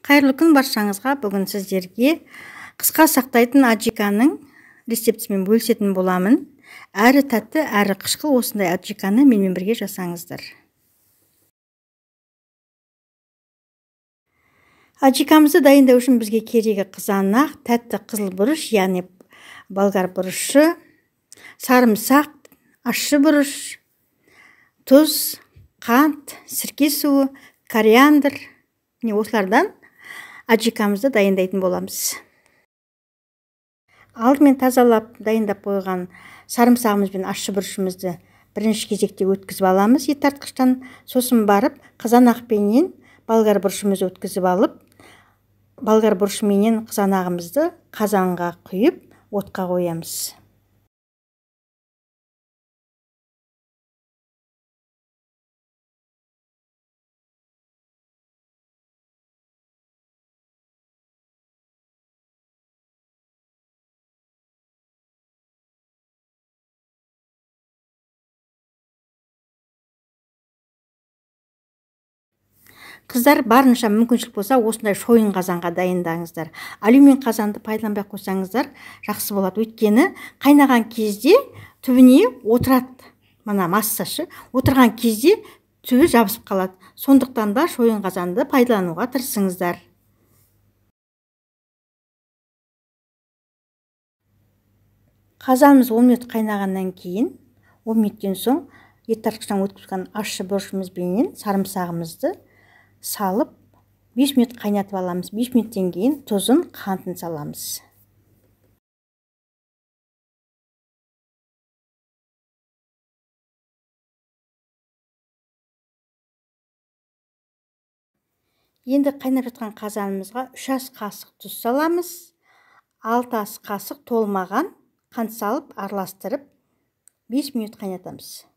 Қайырлы күн баршаңызға. Бүгін сіздерге қысқа сақтайтын аджиканың рецептімен бөлісетін боламын. Әрі тәтті, әрі қышқыл осындай аджиканы менімен бірге жасаңыздар. Аджикамызды дайындау үшін бізге керегі қызанақ, тәтті қызыл бұрыш, яғни болгар бұрышы, сарымсақ, ащы бұрыш, тұз, қант, сірке суы, кориандр. Осылардан аджикамызды дайындайтын боламыз. Алдымен тазалап дайындап қойған сарымсағымыз бен ащы бұрышымызды бірінші кезекте өткізіп аламыз ет тартқыштан. Сосын барып қызанақпенен болгар бұрышымызды өткізіп алып, болгар бұрышыменен қызанағымызды қазанға құйып отқа қоямыз. Қыздар, барынша мүмкіншілік болса, осындай шойын қазанға дайындаңыздар. Алюминий қазанды пайдаланбай қойсаңыздар жақсы болады. Өйткені қайнаған кезде түбіне отырады, мына массашы, отырған кезде түбі жабысып қалады. Сондықтан да шойын қазанды пайдалануға тырысыңыздар. Қазанымыз 10 минут қайнағаннан кейін, 10 минуттен соң ет тартқыштан өткізген ащы бұрышымыз бен сарымсағымызды салып 5 минут қайнатып аламыз. 5 минуттен кейін тұзын, қантын саламыз. Енді қайнап жатқан қазанымызға 3 ас қасық тұз саламыз. 6 ас қасық толмаған қант салып араластырып 5 минут қайнатамыз.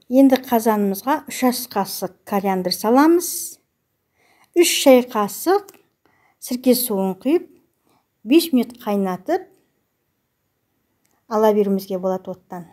Енді қазанымызға 3 ас қасық кориандр саламыз. 3 шай қасық сірке суын құйып 5 минут қайнатып ала беруімізге болады оттан.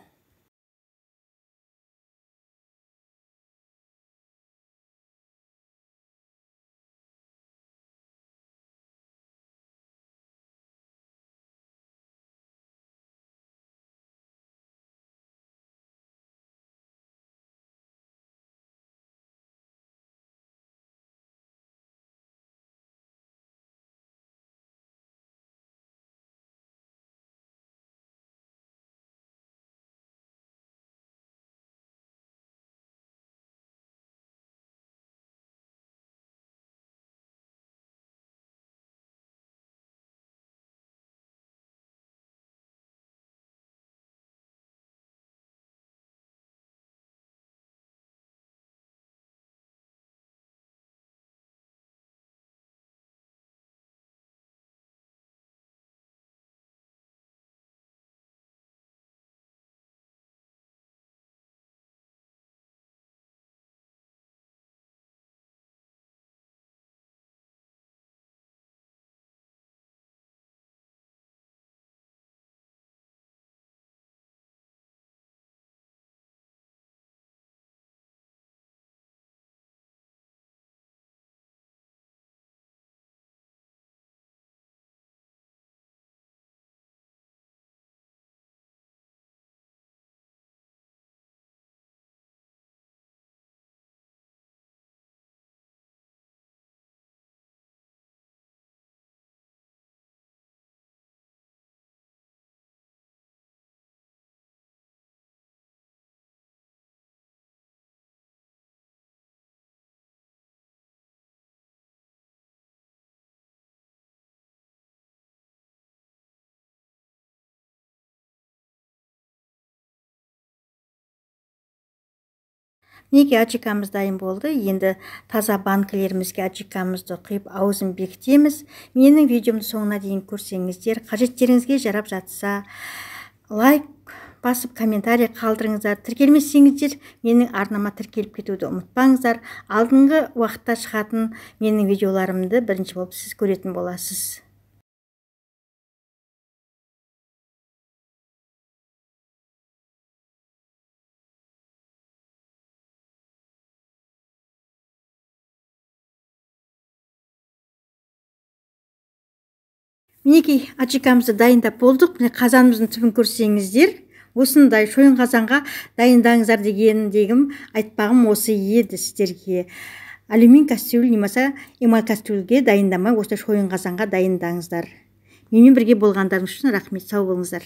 Мінекей аджикамыз дайын болды. Енді таза банкілерімізге аджикамызды құйып аузын бекітеміз. Менің видеомды соңына дейін көрсеңіздер, қажеттеріңізге жарап жатса, лайк басып комментарий қалдырыңыздар. Тіркелмесеңіздер, менің арнама тіркеліп кетуді ұмытпаңыздар. Алдыңғы уақытта шығатын менің видеоларымды бірінші болып сіз көретін боласыз. Мінекей аджикамызды дайындап болдық. Міне қазанымыздың түбін көрсеңіздер, осындай шойын қазанға дайындаңыздар дегенім айтпағым осы еді сіздерге. Алюмин кастрюль немесе эмаль кастрюльге дайындамай осындай шойын қазанға дайындаңыздар. Менімен бірге болғандарыңыз үшін рахмет, сау болыңыздар.